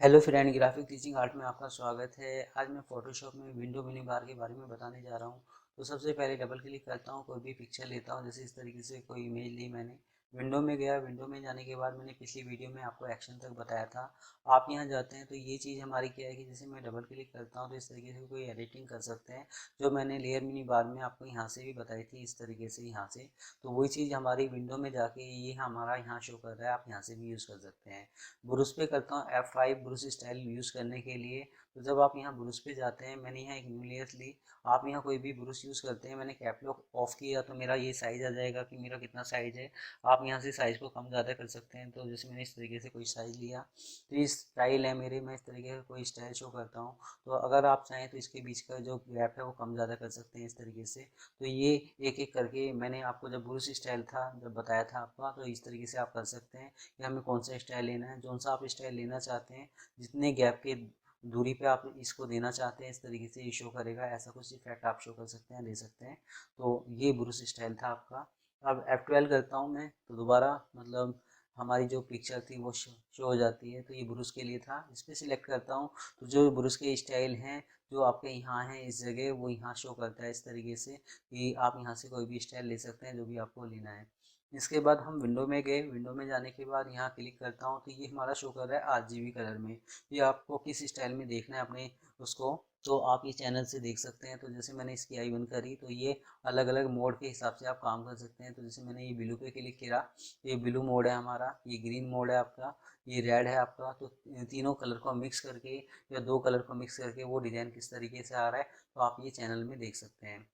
Hello friend, graphic teaching art में आपका स्वागत है। आज मैं फोटोशॉप में विंडो मिनी बार के बारे में बताने जा रहा हूँ। तो सबसे पहले डबल क्लिक करता हूँ, कोई भी पिक्चर लेता हूँ। जैसे इस तरीके से कोई इमेज ली मैंने, विंडो में गया। विंडो में जाने के बाद मैंने पिछली वीडियो में आपको एक्शन तक बताया था। आप यहाँ जाते हैं तो ये चीज़ हमारी क्या है कि जैसे मैं डबल क्लिक करता हूँ तो इस तरीके से कोई एडिटिंग कर सकते हैं, जो मैंने लेयर मिनी बार में आपको यहाँ से भी बताई थी, इस तरीके से यहाँ से। तो वही चीज़ हमारी विंडो में जाके ये हमारा यहाँ शो कर रहा है, आप यहाँ से भी यूज़ कर सकते हैं। ब्रुश पे करता हूँ F5 ब्रुश स्टाइल यूज़ करने के लिए। तो जब आप यहाँ ब्रुश पे जाते हैं, मैंने यहाँ एक न्यू लेयर ली। आप यहाँ कोई भी ब्रुश यूज़ करते हैं, मैंने कैप लॉक ऑफ किया तो मेरा ये साइज़ आ जाएगा कि मेरा कितना साइज़ है। आप यहाँ से साइज़ को कम ज़्यादा कर सकते हैं। तो जैसे मैंने इस तरीके से कोई साइज़ लिया, तो ये स्टाइल है मेरे, मैं इस तरीके का कोई स्टाइल शो करता हूँ। तो अगर आप चाहें तो इसके बीच का जो गैप है वो कम ज़्यादा कर सकते हैं इस तरीके से। तो ये एक एक करके मैंने आपको, जब ब्रुश स्टाइल था जब बताया था आपका, तो इस तरीके से आप कर सकते हैं कि हमें कौन सा स्टाइल लेना है, कौन सा आप स्टाइल लेना चाहते हैं, जितने गैप के दूरी पे आप इसको देना चाहते हैं, इस तरीके से ये शो करेगा। ऐसा कुछ इफेक्ट आप शो कर सकते हैं, दे सकते हैं। तो ये ब्रुश स्टाइल था आपका। अब F12 करता हूँ मैं, तो दोबारा मतलब हमारी जो पिक्चर थी वो शो हो जाती है। तो ये ब्रुश के लिए था। इस पर सिलेक्ट करता हूँ तो जो ब्रुश के स्टाइल हैं जो आपके यहाँ हैं इस जगह, वो यहाँ शो करता है इस तरीके से कि आप यहाँ से कोई भी स्टाइल ले सकते हैं जो भी आपको लेना है। इसके बाद हम विंडो में गए। विंडो में जाने के बाद यहाँ क्लिक करता हूँ तो ये हमारा शो कर रहा है RGB कलर में। ये आपको किस स्टाइल में देखना है अपने उसको, तो आप ये चैनल से देख सकते हैं। तो जैसे मैंने इसकी आई बंद करी तो ये अलग अलग मोड के हिसाब से आप काम कर सकते हैं। तो जैसे मैंने ये ब्लू पे क्लिक किया, ये ब्लू मोड है हमारा, ये ग्रीन मोड है आपका, ये रेड है आपका। तो तीनों कलर को मिक्स करके या दो कलर को मिक्स करके वो डिज़ाइन किस तरीके से आ रहा है, तो आप ये चैनल में देख सकते हैं।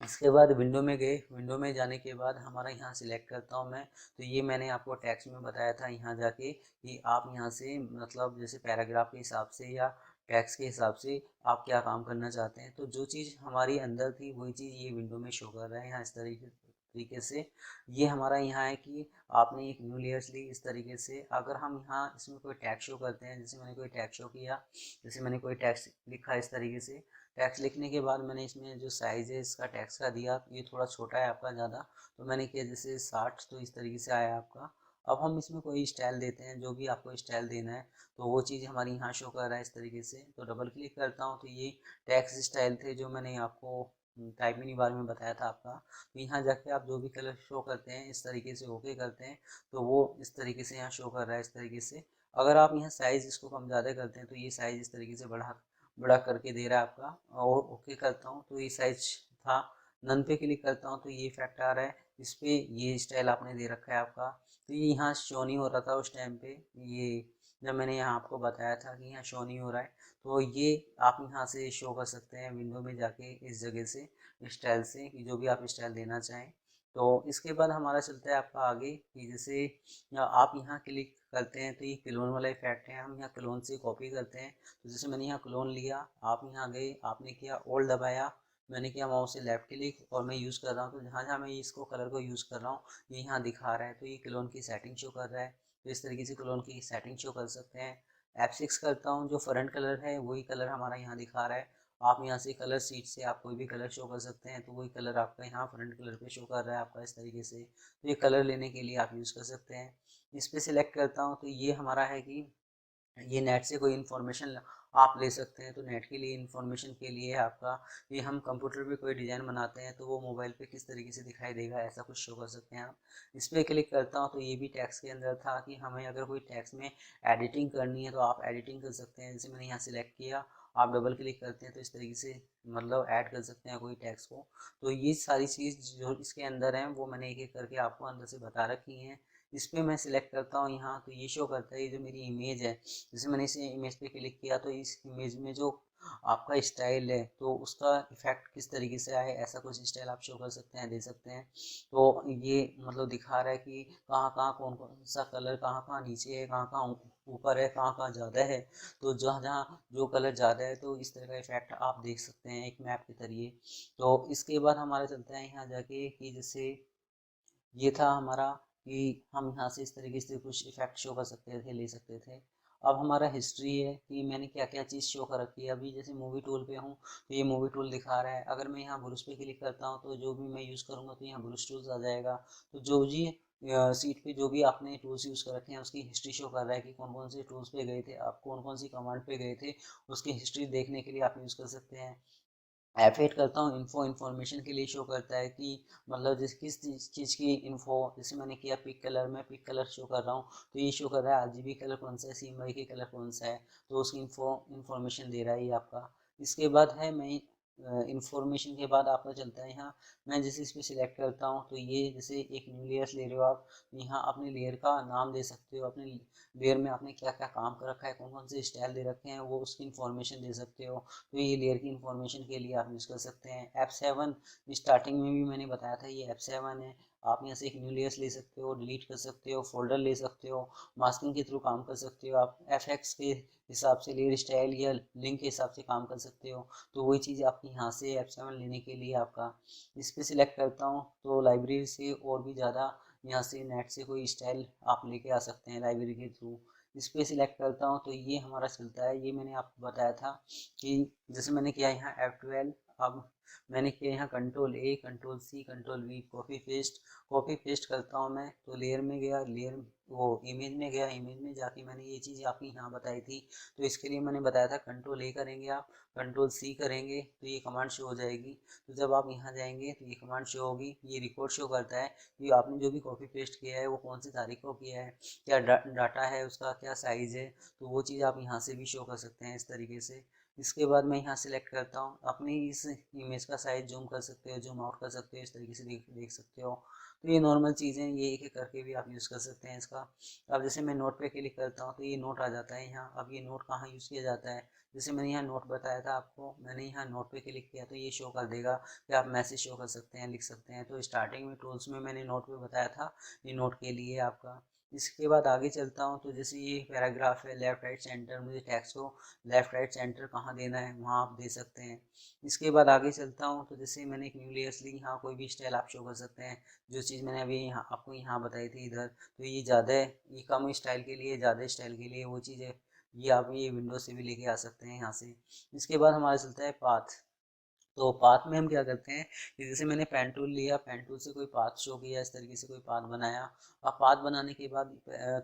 इसके बाद विंडो में गए। विंडो में जाने के बाद हमारा यहाँ सिलेक्ट करता हूँ मैं। तो ये मैंने आपको टेक्स्ट में बताया था यहाँ जाके कि आप यहाँ से मतलब जैसे पैराग्राफ के हिसाब से या टेक्स्ट के हिसाब से आप क्या काम करना चाहते हैं। तो जो चीज़ हमारी अंदर थी वही चीज़ ये विंडो में शो कर रहा है यहाँ इस तरीके से। ये हमारा यहाँ है कि आपने एक न्यू लेयर्स ली इस तरीके से। अगर हम यहाँ इसमें कोई टैग शो करते हैं, जैसे मैंने कोई टैग शो किया, जैसे मैंने कोई टैक्स लिखा इस तरीके से। टैक्स लिखने के बाद मैंने इसमें जो साइज़ है इसका टैक्स का दिया, ये थोड़ा छोटा है आपका ज़्यादा, तो मैंने किया जैसे 60। तो इस तरीके से आया आपका। अब हम इसमें कोई स्टाइल देते हैं, जो भी आपको स्टाइल देना है, तो वो चीज़ हमारी यहाँ शो कर रहा है इस तरीके से। तो डबल क्लिक करता हूँ तो ये टैक्स स्टाइल थे जो मैंने आपको टाइप मिनी बार में बताया था आपका। तो यहाँ जाके आप जो भी कलर शो करते हैं इस तरीके से ओके करते हैं, तो वो इस तरीके से यहाँ शो कर रहा है इस तरीके से। अगर आप यहाँ साइज़ इसको कम ज़्यादा करते हैं तो ये साइज़ इस तरीके से बड़ा करके दे रहा है आपका। और ओके करता हूँ तो ये साइज था। नन पे क्लिक करता हूँ तो ये इफेक्ट आ रहा है इस पे, ये स्टाइल आपने दे रखा है आपका। तो ये यहाँ शो नहीं हो रहा था उस टाइम पे, ये जब मैंने यहाँ आपको बताया था कि यहाँ शो नहीं हो रहा है। तो ये आप यहाँ से शो कर सकते हैं विंडो में जाके इस जगह से, स्टाइल से, कि जो भी आप स्टाइल देना चाहें। तो इसके बाद हमारा चलता है आपका आगे कि जैसे आप यहाँ क्लिक करते हैं तो ये क्लोन वाला इफेक्ट है, हम यहाँ क्लोन से कॉपी करते हैं। तो जैसे मैंने यहाँ क्लोन लिया, आप यहाँ गए, आपने किया ओल्ड दबाया, मैंने किया माउस से लेफ्ट क्लिक और मैं यूज़ कर रहा हूँ। तो जहाँ जहाँ मैं इसको कलर को यूज़ कर रहा हूँ ये यहाँ दिखा रहा है। तो ये क्लोन की सेटिंग शो कर रहा है। तो इस तरीके से क्लोन की सेटिंग शो कर सकते हैं। F6 करता हूँ, जो फ्रंट कलर है वही कलर हमारा यहाँ दिखा रहा है। आप यहाँ से कलर सीट से आप कोई भी कलर शो कर सकते हैं, तो वही कलर आपका यहाँ फ्रंट कलर पे शो कर रहा है आपका इस तरीके से। तो ये कलर लेने के लिए आप यूज़ कर सकते हैं। इस पर सिलेक्ट करता हूँ तो ये हमारा है कि ये नेट से कोई इन्फॉर्मेशन आप ले सकते हैं। तो नेट के लिए इन्फॉर्मेशन के लिए है आपका। ये हम कंप्यूटर पे कोई डिज़ाइन बनाते हैं तो वो मोबाइल पे किस तरीके से दिखाई देगा, ऐसा कुछ शो कर सकते हैं आप। इस पर क्लिक करता हूँ तो ये भी टैक्स के अंदर था कि हमें अगर कोई टैक्स में एडिटिंग करनी है तो आप एडिटिंग कर सकते हैं। जैसे मैंने यहाँ सिलेक्ट किया, आप डबल क्लिक करते हैं तो इस तरीके से मतलब ऐड कर सकते हैं कोई टैक्स को। तो ये सारी चीज़ जो इसके अंदर हैं वो मैंने एक एक करके आपको अंदर से बता रखी हैं। इस पर मैं सिलेक्ट करता हूँ यहाँ, तो ये शो करता है ये जो मेरी इमेज है। जैसे मैंने इस इमेज पे क्लिक किया तो इस इमेज में जो आपका स्टाइल है तो उसका इफेक्ट किस तरीके से आए, ऐसा कुछ स्टाइल आप शो कर सकते हैं, दे सकते हैं। तो ये मतलब दिखा रहा है कि कहाँ कहाँ कौन कौन सा कलर कहाँ कहाँ नीचे है, कहाँ कहाँ ऊपर है, कहाँ कहाँ ज़्यादा है। तो जहाँ जहाँ जो कलर ज़्यादा है तो इस तरह का इफेक्ट आप देख सकते हैं एक मैप के जरिए। तो इसके बाद हमारा चलता है यहाँ जाके कि जैसे ये था हमारा कि हम यहाँ से इस तरीके से कुछ इफेक्ट शो कर सकते थे, ले सकते थे। अब हमारा हिस्ट्री है कि मैंने क्या क्या चीज़ शो कर रखी है। अभी जैसे मूवी टूल पे हूँ तो ये मूवी टूल दिखा रहा है। अगर मैं यहाँ ब्रश पे क्लिक करता हूँ तो जो भी मैं यूज़ करूँगा तो यहाँ ब्रश टूल्स आ जाएगा। तो जो भी सीट पे जो भी आपने टूल्स यूज़ कर रखे हैं उसकी हिस्ट्री शो कर रहा है कि कौन कौन से टूल्स पे गए थे, आप कौन कौन सी कमांड पे गए थे, उसकी हिस्ट्री देखने के लिए आप यूज़ कर सकते हैं। F8 करता हूँ इन्फॉर्मेशन के लिए शो करता है कि मतलब जिस किस चीज़ की इन्फो, जैसे मैंने किया पिक कलर में, पिक कलर शो कर रहा हूँ तो ये शो कर रहा है RGB कलर कौन सा है, CMYK की कलर कौन सा है, तो उसकी इन्फॉर्मेशन दे रहा है ये आपका। इसके बाद है मैं इंफॉर्मेशन के बाद आपका चलता है यहाँ, मैं जैसे इस पर सिलेक्ट करता हूँ तो ये जैसे एक न्यू लेयर्स ले रहे हो आप, यहाँ अपने लेयर का नाम दे सकते हो, अपने लेयर में आपने क्या क्या काम कर रखा है, कौन कौन से स्टाइल दे रखे हैं वो उसकी इन्फॉर्मेशन दे सकते हो। तो ये लेयर की इन्फॉर्मेशन के लिए आप यूज़ कर सकते हैं। F7 स्टार्टिंग में भी मैंने बताया था, ये F7 है। आप यहाँ से एक न्यू लेयर्स ले सकते हो, डिलीट कर सकते हो, फोल्डर ले सकते हो, मास्किंग के थ्रू काम कर सकते हो, आप FX के हिसाब से लेयर स्टाइल या लिंक के हिसाब से काम कर सकते हो। तो वही चीज़ आपकी यहाँ से F7 लेने के लिए आपका इस पर सिलेक्ट करता हूँ तो लाइब्रेरी से और भी ज़्यादा यहाँ से नेट से कोई स्टाइल आप लेके आ सकते हैं लाइब्रेरी के थ्रू। इस पर सिलेक्ट करता हूँ तो ये हमारा चलता है। ये मैंने आपको बताया था कि जैसे मैंने किया यहाँ F12, अब मैंने किया यहाँ Ctrl+A Ctrl+C Ctrl+V, copy paste करता हूँ मैं तो लेयर में गया, लेयर वो इमेज में गया, इमेज में जाके मैंने ये चीज़ आपकी यहाँ बताई थी। तो इसके लिए मैंने बताया था Ctrl+A करेंगे आप, Ctrl+C करेंगे तो ये कमांड शो हो जाएगी। तो जब आप यहाँ जाएंगे तो ये कमांड शो होगी, ये रिकॉर्ड शो करता है कि आपने जो भी कॉपी पेस्ट किया है वो कौन सी तारीख को किया है, क्या डाटा है उसका, क्या साइज़ है। तो वो चीज़ आप यहाँ से भी शो कर सकते हैं इस तरीके से। इसके बाद मैं यहाँ सेलेक्ट करता हूँ, अपनी इस इमेज का साइज जूम कर सकते हो, जूम आउट कर सकते हो, इस तरीके से देख सकते हो। तो ये नॉर्मल चीज़ें, ये एक एक करके भी आप यूज़ कर सकते हैं इसका। अब जैसे मैं नोट पे क्लिक करता हूँ तो ये नोट आ जाता है यहाँ। अब ये नोट कहाँ यूज़ किया जाता है, जैसे मैंने यहाँ नोट बताया था आपको, मैंने यहाँ नोट पे क्लिक किया तो ये शो कर देगा कि आप मैसेज शो कर सकते हैं, लिख सकते हैं। तो स्टार्टिंग में टूल्स में मैंने नोट पे बताया था, ये नोट के लिए आपका। इसके बाद आगे चलता हूँ तो जैसे ये पैराग्राफ है, लेफ्ट राइट सेंटर, मुझे टेक्स्ट को लेफ्ट राइट सेंटर कहाँ देना है वहाँ आप दे सकते हैं। इसके बाद आगे चलता हूँ तो जैसे मैंने एक न्यू लेयर्स ली, यहाँ कोई भी स्टाइल आप शो कर सकते हैं। जो चीज़ मैंने अभी यहाँ आपको यहाँ बताई थी इधर, तो ये ज़्यादा है, ये कम स्टाइल के लिए, ज़्यादा स्टाइल के लिए वो चीज़ है, ये आप ये विंडो से भी लेके आ सकते हैं यहाँ से। इसके बाद हमारा चलता है पाथ। तो पाथ में हम क्या करते हैं कि जैसे मैंने पेन टूल लिया, पेन टूल से कोई पाथ शो किया, इस तरीके से कोई पाथ बनाया। अब पाथ बनाने के बाद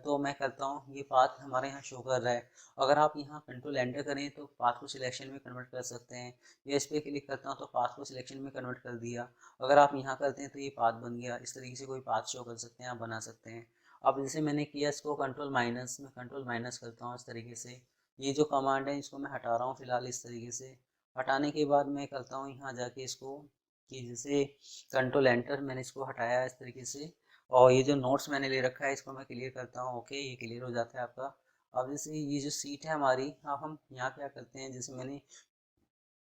तो मैं करता हूँ, ये पाथ हमारे यहाँ शो कर रहा है। अगर आप यहाँ कंट्रोल एंटर करें तो पाथ को सिलेक्शन में कन्वर्ट कर सकते हैं, या इस पर क्लिक करता हूँ तो पाथ को सिलेक्शन में कन्वर्ट कर दिया। अगर आप यहाँ करते हैं तो ये पाथ बन गया, इस तरीके से कोई पाथ शो कर सकते हैं, आप बना सकते हैं। अब जैसे मैंने किया इसको कंट्रोल माइनस में, कंट्रोल माइनस करता हूँ इस तरीके से। ये जो कमांड है इसको मैं हटा रहा हूँ फिलहाल इस तरीके से। हटाने के बाद मैं करता हूँ यहाँ जाके इसको कि जैसे कंट्रोल एंटर, मैंने इसको हटाया इस तरीके से। और ये जो नोट्स मैंने ले रखा है इसको मैं क्लियर करता हूँ। ओके, ये क्लियर हो जाता है आपका। अब जैसे ये जो सीट है हमारी, अब हम यहाँ क्या करते हैं, जैसे मैंने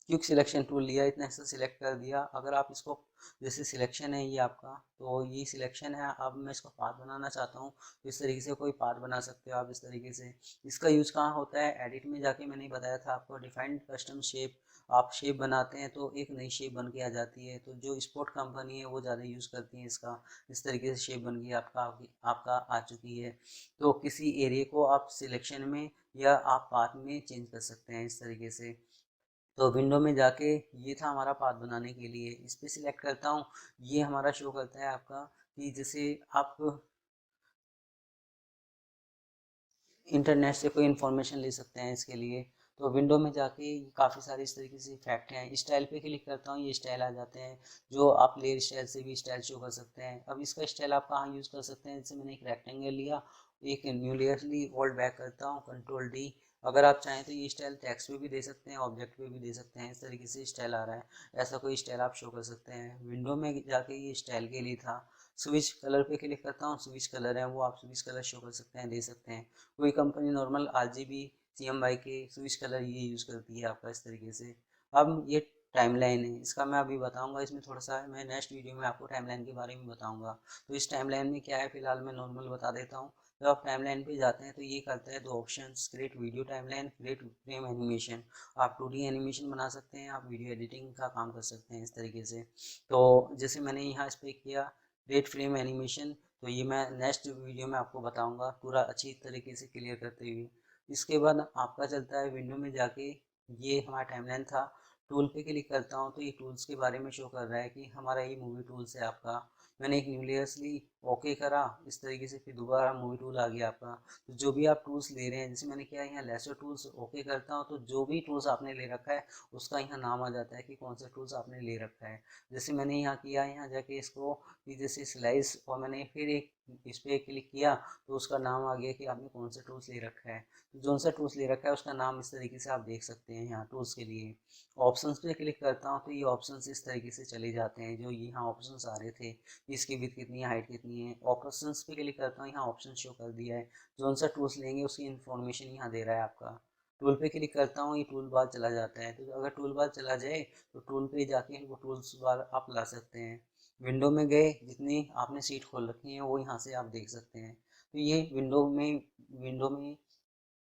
क्विक सिलेक्शन टूल लिया, इतना हिस्सा सिलेक्ट कर दिया। अगर आप इसको जैसे सिलेक्शन है ये आपका, तो ये सिलेक्शन है, अब मैं इसको पाथ बनाना चाहता हूँ तो इस तरीके से कोई पाथ बना सकते हो आप इस तरीके से। इसका यूज़ कहाँ होता है, एडिट में जाके मैंने बताया था आपको, डिफाइंड कस्टम शेप। आप शेप बनाते हैं तो एक नई शेप बन के आ जाती है, तो जो स्पोर्ट कंपनी है वो ज़्यादा यूज़ करती है इसका। इस तरीके से शेप बन के आपका आ चुकी है। तो किसी एरिया को आप सिलेक्शन में या आप पाथ में चेंज कर सकते हैं इस तरीके से। तो विंडो में जाके ये था हमारा पाथ बनाने के लिए, इस पर सिलेक्ट करता हूँ। ये हमारा शो करता है आपका कि जैसे आप इंटरनेट से कोई इन्फॉर्मेशन ले सकते हैं इसके लिए। तो विंडो में जाके काफ़ी सारे इस तरीके से इफेक्ट हैं। स्टाइल पे क्लिक करता हूँ, ये स्टाइल आ जाते हैं, जो आप लेयर स्टाइल से भी स्टाइल शो कर सकते हैं। अब इसका स्टाइल आप कहाँ यूज़ कर सकते हैं, जैसे मैंने एक रेक्टेंगल लिया, एक न्यू लेयर ली, होल्ड बैक करता हूँ, Ctrl+D। अगर आप चाहें तो ये स्टाइल टेक्स्ट पे भी दे सकते हैं, ऑब्जेक्ट पे भी दे सकते हैं, इस तरीके से स्टाइल आ रहा है, ऐसा कोई स्टाइल आप शो कर सकते हैं। विंडो में जाके ये स्टाइल के लिए था। स्विच कलर पे क्लिक करता हूँ, स्विच कलर है वो आप स्विच कलर शो कर सकते हैं, दे सकते हैं। कोई company normal RGB CMYK switch colour ये यूज़ करती है आपका इस तरीके से। अब ये टाइमलाइन है, इसका मैं अभी बताऊंगा, इसमें थोड़ा सा मैं नेक्स्ट वीडियो में आपको टाइमलाइन के बारे में बताऊंगा। तो इस टाइमलाइन में क्या है फिलहाल मैं नॉर्मल बता देता हूँ। जब आप टाइमलाइन पे जाते हैं तो ये करता है दो option, create video timeline, create frame animation. आप 2D एनिमेशन बना सकते हैं, आप वीडियो एडिटिंग का काम कर सकते हैं इस तरीके से। तो जैसे मैंने यहाँ इस पर किया क्रिएट फ्रेम एनिमेशन, तो ये मैं नेक्स्ट वीडियो में आपको बताऊंगा पूरा अच्छी तरीके से क्लियर करते हुए। इसके बाद आपका चलता है विंडो में जाके, ये हमारा टाइमलाइन था। टूल पे क्लिक करता हूँ तो ये टूल्स के बारे में शो कर रहा है कि हमारा ये मूवी टूल्स है आपका। मैंने एक न्यू लेयर्स ली, ओके करा इस तरीके से, फिर दोबारा मूवी टूल आ गया आपका। तो जो भी आप टूल्स ले रहे हैं, जैसे मैंने किया यहाँ लेसो टूल्स ओके करता हूँ, तो जो भी टूल्स आपने ले रखा है उसका यहाँ नाम आ जाता है कि कौन सा टूल्स आपने ले रखा है। जैसे मैंने यहाँ किया, यहाँ जाके इसको जैसे स्लाइस, और मैंने फिर एक इस पर क्लिक किया तो उसका नाम आ गया कि आपने कौन सा टूल्स ले रखा है। तो जो सा टूल्स ले रखा है उसका नाम इस तरीके से आप देख सकते हैं यहाँ टूल्स के लिए। ऑप्शंस पे क्लिक करता हूँ तो ये ऑप्शंस इस तरीके से चले जाते हैं, जो यहाँ ऑप्शंस आ रहे थे, इसकी विड्थ कितनी है, हाइट कितनी है। ऑप्शंस पे क्लिक करता हूँ, यहाँ ऑप्शन शो कर दिया है, जो सा टूल्स लेंगे उसकी इन्फॉर्मेशन यहाँ दे रहा है आपका। टूल पे क्लिक करता हूँ, ये टूल बार चला जाता है। तो अगर टूल बार चला जाए तो टूल पे जाके वो टूल्स बार आप ला सकते हैं। विंडो में गए, जितनी आपने सीट खोल रखी है वो यहाँ से आप देख सकते हैं। तो ये विंडो में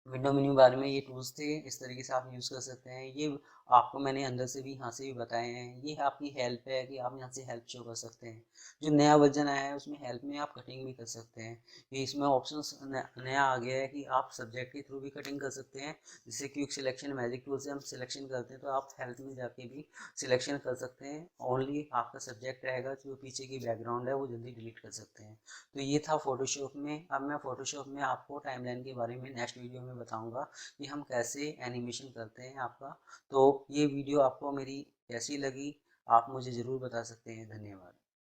विंडो मेन्यू बार में ये टूल्स थे, इस तरीके से आप यूज़ कर सकते हैं। ये आपको मैंने अंदर से भी यहाँ से भी बताए हैं। ये आपकी हेल्प है कि आप यहाँ से हेल्प शो कर सकते हैं। जो नया वर्जन आया है उसमें हेल्प में आप कटिंग भी कर सकते हैं। ये इसमें ऑप्शंस नया आ गया है कि आप सब्जेक्ट के थ्रू भी कटिंग कर सकते हैं। जैसे क्विक सिलेक्शन मैजिक टूल से हम सिलेक्शन करते हैं तो आप हेल्प में जाके भी सिलेक्शन कर सकते हैं। ओनली आपका सब्जेक्ट रहेगा, जो पीछे की बैकग्राउंड है वो जल्दी डिलीट कर सकते हैं। तो ये था फोटोशॉप में। अब मैं फोटोशॉप में आपको टाइमलाइन के बारे में नेक्स्ट वीडियो में बताऊंगा कि हम कैसे एनिमेशन करते हैं आपका। तो ये वीडियो आपको मेरी कैसी लगी आप मुझे ज़रूर बता सकते हैं। धन्यवाद।